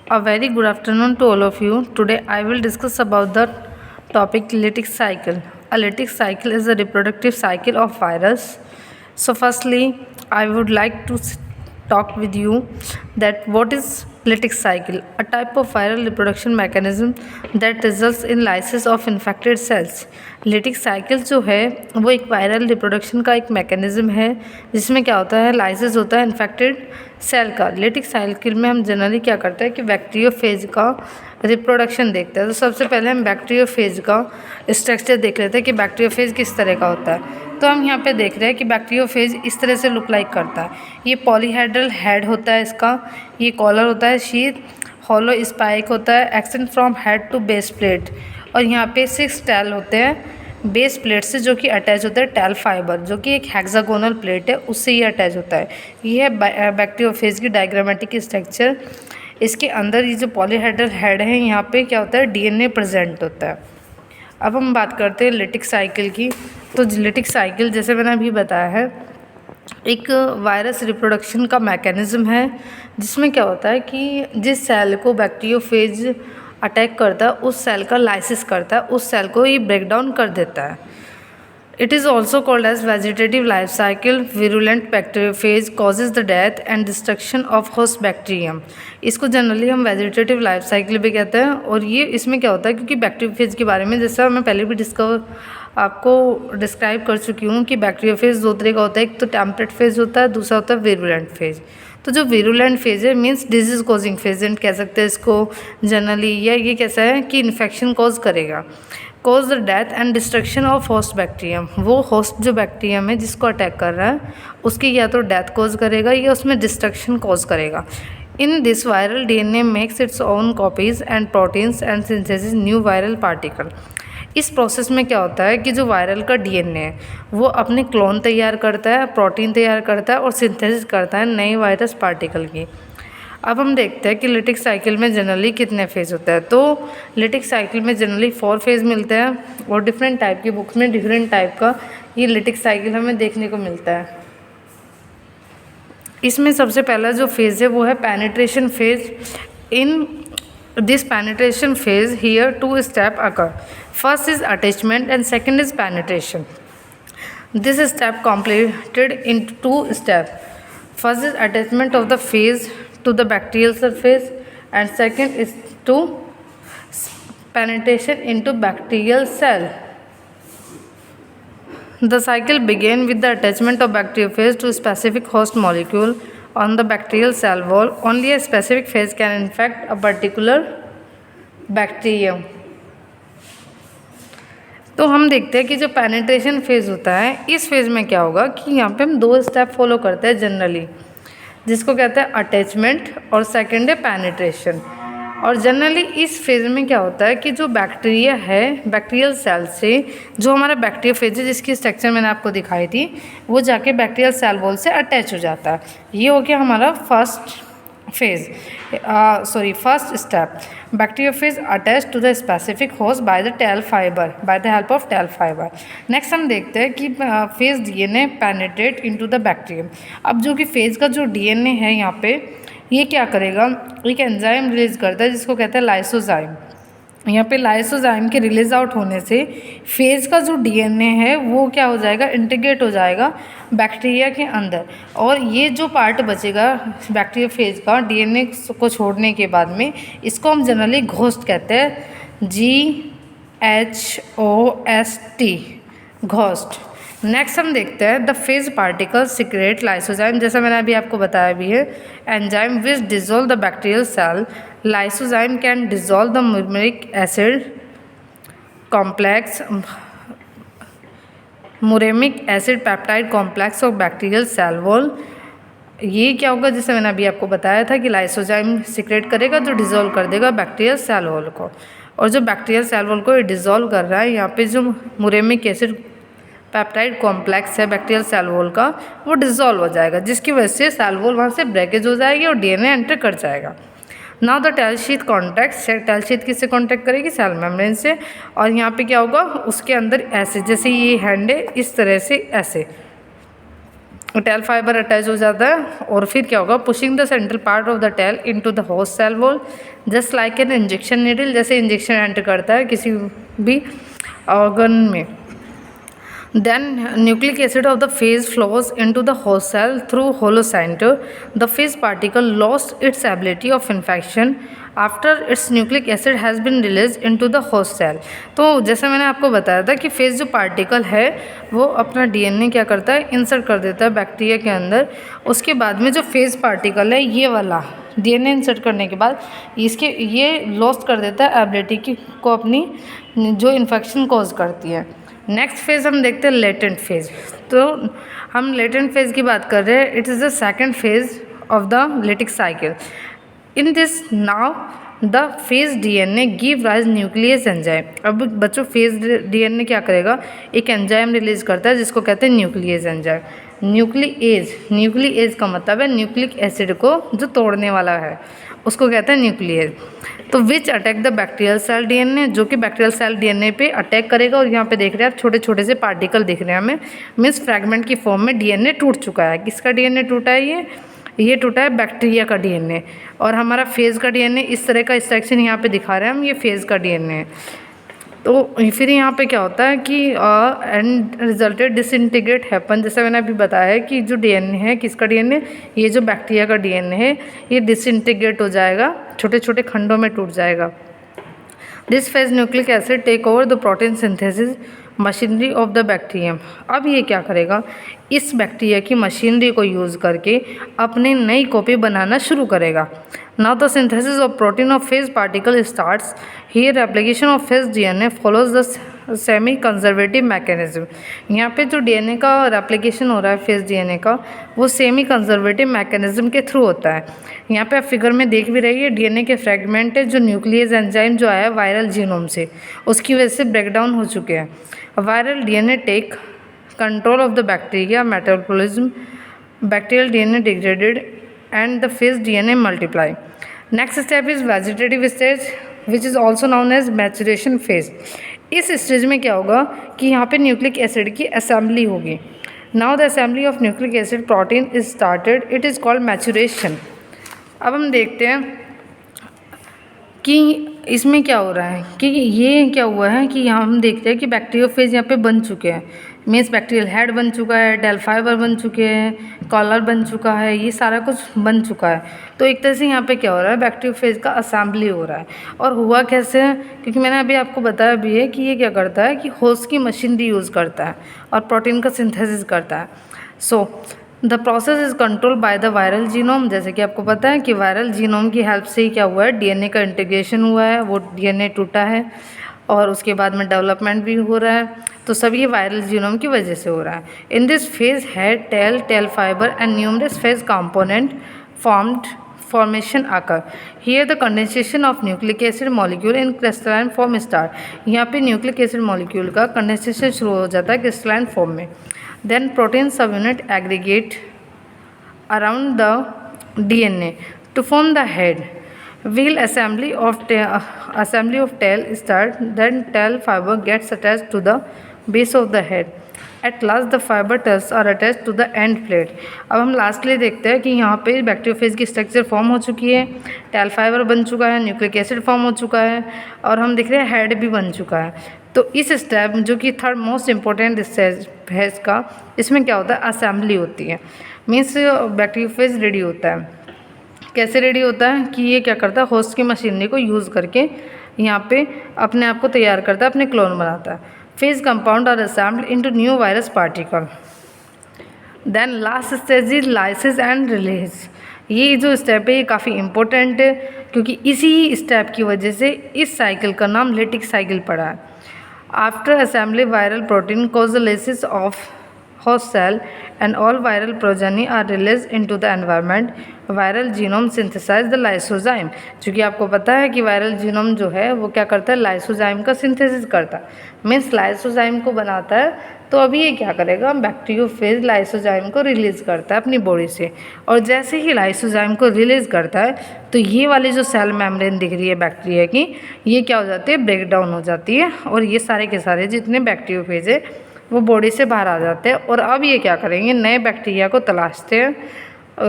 A very good afternoon to all of you. Today I will discuss about the topic lytic cycle. A lytic cycle is a reproductive cycle of virus. So firstly, I would like to talk with you that what is lytic cycle? A type of viral reproduction mechanism that results in lysis of infected cells. Lytic cycle जो है वो एक viral reproduction का एक mechanism है जिसमें क्या होता है, लाइसिस होता है इन्फेक्टेड सेल का। लिटिक साइकिल में हम जनरली क्या करते हैं कि बैक्टीरियोफेज का रिप्रोडक्शन देखते हैं। तो सबसे पहले हम बैक्टीरियोफेज का स्ट्रक्चर देख लेते हैं कि बैक्टीरियोफेज किस तरह का होता है। तो हम यहाँ पे देख रहे हैं कि बैक्टीरियोफेज इस तरह से लुक लाइक करता है। ये पॉलीहेड्रल हेड होता है इसका, ये कॉलर होता है, शीथ, हॉलो स्पाइक होता है, extend from head to base plate, और यहाँ पे 6 टैल होते हैं बेस प्लेट से जो कि अटैच होता है टैल फाइबर, जो कि एक हेक्सागोनल प्लेट है, उससे ये अटैच होता है। ये है बैक्टीरियोफेज की डायग्रामेटिक स्ट्रक्चर। इसके अंदर ये जो पॉलीहेड्रल हेड है यहाँ पे क्या होता है, डीएनए प्रेजेंट होता है। अब हम बात करते हैं लिटिक साइकिल की। तो लिटिक साइकिल जैसे मैंने अभी बताया है एक वायरस रिप्रोडक्शन का मैकेनिज्म है जिसमें क्या होता है कि जिस सेल को बैक्टीरियोफेज अटैक करता है उस सेल का लाइसिस करता है, उस सेल को ये ब्रेक डाउन कर देता है। It is also called as vegetative life cycle. Virulent bacteriophage causes the death and destruction of host bacterium. इसको जनरली हम वेजिटेटिव लाइफ साइकिल भी कहते हैं। और ये इसमें क्या होता है, क्योंकि बैक्टीरियोफेज के बारे में जैसा मैं पहले भी आपको डिस्क्राइब कर चुकी हूँ कि बैक्टीरियोफेज 2 तरह का होता है, एक तो टेम्परेट फेज होता है, दूसरा होता है विरुलेंट फेज। तो जो विरुलेंट फेज है मीन्स डिजीज कॉजिंग फेजेंट कह सकते हैं इसको जनरली, या ये कैसा है कि इन्फेक्शन कॉज करेगा, cause the death and destruction of host bacterium. वो होस्ट जो बैक्टीरियम है जिसको अटैक कर रहा है उसकी या तो डेथ कॉज करेगा या उसमें डिस्ट्रक्शन कॉज करेगा। In this viral DNA makes its own copies and proteins and synthesis new viral particle. इस प्रोसेस में क्या होता है कि जो वायरल का डीएनए है वो अपने क्लोन तैयार करता है, प्रोटीन तैयार करता है और सिंथेसिस करता है नए वायरस पार्टिकल की। अब हम देखते हैं कि लिटिक साइकिल में जनरली कितने फेज़ होते हैं। तो लिटिक साइकिल में जनरली 4 फेज़ मिलते हैं और डिफरेंट टाइप की बुक्स में डिफरेंट टाइप का ये लिटिक साइकिल हमें देखने को मिलता है। इसमें सबसे पहला जो फेज़ है वो है penetration phase. In this penetration phase here 2 steps occur. First is attachment and second is penetration. This step completed in 2 steps. First is attachment of the phase to the bacterial surface and second is to penetration into bacterial cell. The cycle begins with the attachment of bacteriophage to a specific host molecule on the bacterial cell wall. Only a specific phase can infect a particular bacterium. तो हम देखते हैं कि जो penetration phase होता है इस phase में क्या होगा कि यहाँ पे हम 2 स्टेप फॉलो करते हैं जनरली, जिसको कहते हैं अटैचमेंट और सेकेंड है पेनिट्रेशन। और जनरली इस फेज़ में क्या होता है कि जो बैक्टीरिया है बैक्टीरियल सेल से जो हमारा बैक्टीरियोफेज है जिसकी स्ट्रक्चर मैंने आपको दिखाई थी वो जाके बैक्टीरियल सेल वॉल से अटैच हो जाता है। ये हो गया हमारा first step. Bacteriophage attach to the specific host by the tail fiber, by the help of tail fiber. Next हम देखते हैं कि phage DNA penetrate into the bacterium. अब जो कि फेज का जो डीएनए है यहाँ पे ये क्या करेगा, एक एंजाइम रिलीज करता है जिसको कहते हैं लाइसोजाइम। यहाँ पे लाइसोजाइम के रिलीज आउट होने से फेज का जो डीएनए है वो क्या हो जाएगा, इंटीग्रेट हो जाएगा बैक्टीरिया के अंदर। और ये जो पार्ट बचेगा बैक्टीरिया फेज का डीएनए को छोड़ने के बाद में इसको हम जनरली घोस्ट कहते हैं, GHOST, घोस्ट। नेक्स्ट हम देखते हैं the phage particle secrete lysozyme, जैसा मैंने अभी आपको बताया भी है, enzyme which dissolve the bacterial cell. Lysozyme can dissolve the muramic acid complex, muramic acid peptide complex of bacterial cell wall. ये क्या होगा, जैसे मैंने अभी आपको बताया था कि लाइसोजाइम सिक्रेट करेगा जो डिजोल्व कर देगा बैक्टीरियल सेल वॉल को। और जो बैक्टीरियल सेल वॉल को डिजोल्व कर रहा है यहाँ पे जो मुरेमिक एसिड पेप्टाइड कॉम्प्लेक्स है बैक्टीरियल सेल वॉल का वो डिसॉल्व हो जाएगा, जिसकी वजह से सेल वॉल वहाँ से ब्रेकेज हो जाएगी और डीएनए एंटर कर जाएगा। Now the tail sheath contact, tail sheath किससे कॉन्टैक्ट करेगी, सेल मेम्ब्रेन से। और यहाँ पे क्या होगा, उसके अंदर ऐसे जैसे ये हैंड है इस तरह से ऐसे टेल फाइबर अटैच हो जाता है और फिर क्या होगा, pushing the central part of the tail into the host cell wall just like an injection needle, जैसे इंजेक्शन एंटर करता है किसी भी ऑर्गन में। Then nucleic acid of the phage flows into the host cell through hollow center. The phage particle lost its ability of infection after its nucleic acid has been released into the host cell. तो जैसे मैंने आपको बताया था कि phase जो particle है वो अपना डीएनए क्या करता है, इंसर्ट कर देता है बैक्टीरिया के अंदर। उसके बाद में जो फेज पार्टिकल है ये वाला डीएनए इंसर्ट करने के बाद इसके ये लॉस्ट कर देता है एबिलिटी की को अपनी, जो इन्फेक्शन कॉज करती है। नेक्स्ट फेज़ हम देखते हैं लेटेंट फेज़। तो हम लेटेंट फेज़ की बात कर रहे हैं। It is the second phase of the lytic cycle. In this now the phage DNA give rise nucleus enzyme. अब बच्चों फेज डीएनए क्या करेगा, एक एंजाइम रिलीज करता है जिसको कहते हैं न्यूक्लियस एंजाइम। न्यूक्लियेज का मतलब है न्यूक्लिक एसिड को जो तोड़ने वाला है उसको कहते हैं न्यूक्लियेज। तो which attack the bacterial cell DNA, जो कि बैक्टीरियल सेल डीएनए पे अटैक करेगा। और यहाँ पे देख रहे हैं आप छोटे छोटे से पार्टिकल दिख रहे हैं हमें, मीन्स फ्रैगमेंट की फॉर्म में डीएनए टूट चुका है। किसका डीएनए टूटा है, ये टूटा है बैक्टीरिया का डीएनए। और हमारा फेज का डीएनए इस तरह का स्ट्रक्चर यहाँ पे दिखा रहे हैं हम, ये फेज का डीएनए है। तो फिर यहाँ पे क्या होता है कि एंड रिजल्टेड डिसइंटीग्रेट हैपन। जैसे मैंने अभी बताया है कि जो डीएनए है, किसका डीएनए, ये जो बैक्टीरिया का डीएनए है ये डिसइंटीग्रेट हो जाएगा, छोटे छोटे खंडों में टूट जाएगा। This phage nucleic acid take over the protein synthesis machinery of the bacterium. अब ये क्या करेगा, इस बैक्टीरिया की मशीनरी को यूज़ करके अपनी नई कॉपी बनाना शुरू करेगा। Now the synthesis of protein of phase particle starts here. Application of phase DNA follows the semi conservative mechanism. यहाँ पे जो डीएनए का रेप्लिकेशन हो रहा है फेज डीएनए का, वो सेमी कंजर्वेटिव मैकेनिज्म के थ्रू होता है। यहाँ पे आप फिगर में देख भी रही है डीएनए के फ्रेगमेंट है जो न्यूक्लियस एंजाइम जो आया वायरल जीनोम से, उसकी वजह से ब्रेकडाउन हो चुके हैं। Viral DNA take control of the bacteria metabolism, bacterial DNA degraded and the phase DNA multiply. Next step is vegetative stage which is also known as maturation phase. इस stage में क्या होगा कि यहाँ पे न्यूक्लिक एसिड की assembly होगी। Now the assembly of nucleic acid protein is started, it is called maturation. अब हम देखते हैं कि इसमें क्या हो रहा है, कि ये क्या हुआ है कि यहाँ हम देखते हैं कि बैक्टीरियोफेज यहाँ पे बन चुके हैं। मीन्स बैक्टीरियल हेड बन चुका है, टेल फाइबर बन चुके हैं, कॉलर बन चुका है, ये सारा कुछ बन चुका है। तो एक तरह से यहाँ पे क्या हो रहा है, बैक्टीरियोफेज का असेंबली हो रहा है। और हुआ कैसे है, क्योंकि मैंने अभी आपको बताया भी है कि ये क्या करता है कि होस्ट की मशीनरी यूज़ करता है और प्रोटीन का सिंथेसिस करता है। So the process is control by the viral genome. जैसे कि आपको पता है कि वायरल जीनोम की हेल्प से ही क्या हुआ है, डीएनए का इंटीग्रेशन हुआ है, वो डीएनए टूटा है और उसके बाद में डेवलपमेंट भी हो रहा है। तो सब ये वायरल जीनोम की वजह से हो रहा है। In this phage head, tail fiber and numerous phage component formation occur. Here the condensation of nucleic acid molecule in crystalline form start. यहाँ पे न्यूक्लिक एसिड मॉलिक्यूल का कंडेंसेशन शुरू हो जाता है क्रिस्टलाइन फॉर्म में। Then protein subunit aggregate around the DNA to form the head. Wheel assembly of tail start. Then tail fiber gets attached to the base of the head. At last the fiber tails are attached to the end plate. अब हम lastly देखते हैं कि यहाँ पे bacteriophage की structure form हो चुकी है, टेल फाइबर बन चुका है, न्यूक्लिक एसिड फॉर्म हो चुका है और हम देख रहे हैं हेड भी बन चुका है। तो इस स्टेप जो कि थर्ड मोस्ट इम्पोर्टेंट स्टेज है इसका, इसमें क्या होता है, असेंबली होती है। मीन्स बैक्टीरियोफेज रेडी होता है। कैसे रेडी होता है कि ये क्या करता है, होस्ट की मशीनरी को यूज़ करके यहाँ पे अपने आप को तैयार करता है, अपने क्लोन बनाता है। Phage compound are assembled into new virus particle. Then last stage is lysis and release. ये जो स्टेप है ये काफ़ी इम्पोर्टेंट है क्योंकि इसी स्टेप की वजह से इस साइकिल का नाम लिटिक साइकिल पड़ा है। After assembly viral protein causalysis of host cell and all viral progeny are released into the environment. Viral genome synthesise the lysozyme. चूँकि आपको पता है कि वायरल जीनोम जो है वो क्या करता है, लाइसोजाइम का सिंथेसिस करता है, मीन्स लाइसोजाइम को बनाता है। तो अभी ये क्या करेगा, बैक्टीरियोफेज लाइसोजाइम को रिलीज़ करता है अपनी बॉडी से। और जैसे ही लाइसोजाइम को रिलीज़ करता है तो ये वाली जो सेल मेम्ब्रेन दिख रही है बैक्टीरिया की, ये क्या हो जाती है, ब्रेक डाउन हो जाती है और ये सारे के सारे जितने बैक्टीरियोफेज है वो बॉडी से बाहर आ जाते हैं और अब ये क्या करेंगे, नए बैक्टीरिया को तलाशते हैं,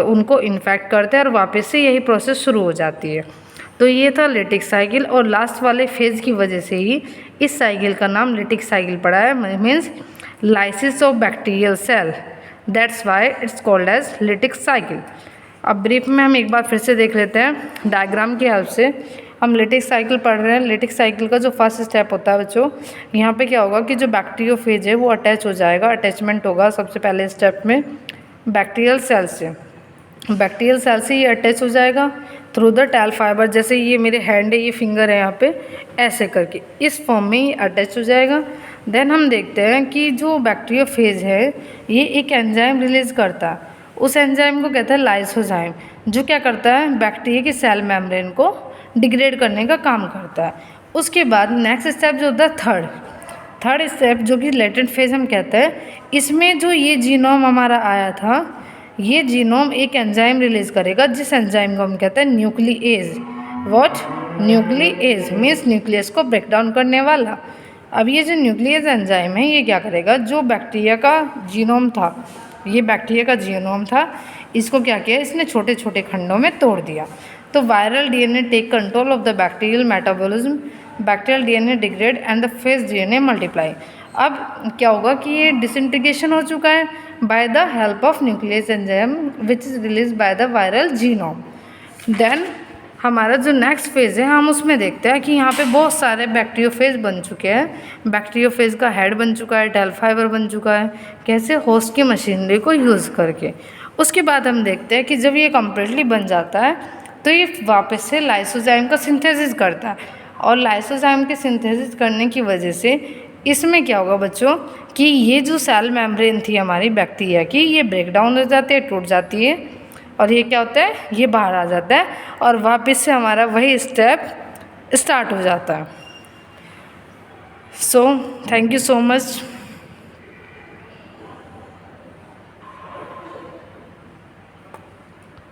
उनको इन्फेक्ट करते हैं और वापस से यही प्रोसेस शुरू हो जाती है। तो ये था लिटिक साइकिल और लास्ट वाले फेज़ की वजह से ही इस साइकिल का नाम लिटिक साइकिल पड़ा है, means lysis of bacterial cell, that's why it's called as lytic cycle. अब ब्रीफ में हम एक बार फिर से देख लेते हैं डायग्राम की हेल्प से। हम लिटिक साइकिल पढ़ रहे हैं। लिटिक साइकिल का जो फर्स्ट स्टेप होता है बच्चों, यहाँ पे क्या होगा कि जो बैक्टीरियोफेज है वो अटैच हो जाएगा, अटैचमेंट होगा सबसे पहले स्टेप में बैक्टीरियल सेल से। बैक्टीरियल सेल से ये अटैच हो जाएगा थ्रू द टेल फाइबर, जैसे ये मेरे हैंड है, ये फिंगर है यहाँ पे, ऐसे करके इस फॉर्म में ये अटैच हो जाएगा। देन हम देखते हैं कि जो बैक्टीरियोफेज है ये एक एंजाइम रिलीज करता है, उस एंजाइम को कहते हैं लाइसोजाइम, जो क्या करता है बैक्टीरिया की सेल मेम्ब्रेन को डिग्रेड करने का काम करता है। उसके बाद नेक्स्ट स्टेप जो होता है थर्ड स्टेप, जो कि लेटेंट फेज हम कहते हैं, इसमें जो ये जीनोम हमारा आया था, ये जीनोम एक एंजाइम रिलीज करेगा जिस एंजाइम को हम कहते हैं nuclease. What? Nuclease means nucleus को ब्रेक डाउन करने वाला। अब ये जो न्यूक्लियस एंजाइम है ये क्या करेगा, जो बैक्टीरिया का जीनोम था, ये बैक्टीरिया का जीनोम था, इसको क्या किया, इसने छोटे छोटे खंडों में तोड़ दिया। तो viral DNA take control of the bacterial metabolism, bacterial DNA degrade and the phage DNA multiply. अब क्या होगा कि ये डिसइंटीग्रेशन हो चुका है by the help of nucleus enzyme which is release by the viral genome. Then हमारा जो नेक्स्ट फेज़ है हम उसमें देखते हैं कि यहाँ पे बहुत सारे बैक्टीरियोफेज बन चुके हैं। बैक्टीरियोफेज का हेड बन चुका है, टेल फाइबर बन चुका है, कैसे, होस्ट की मशीनरी को यूज़ करके। उसके बाद हम देखते हैं कि जब ये कम्प्लीटली बन जाता है तो ये वापस से लाइसोजाइम का सिंथेसिस करता है, और लाइसोजाइम के सिंथेसिस करने की वजह से इसमें क्या होगा बच्चों कि ये जो सेल मेम्ब्रेन थी हमारी बैक्टीरिया की, ये ब्रेक डाउन हो जाती है, टूट जाती है, और ये क्या होता है, ये बाहर आ जाता है और वापस से हमारा वही स्टेप स्टार्ट हो जाता है। So thank you so much.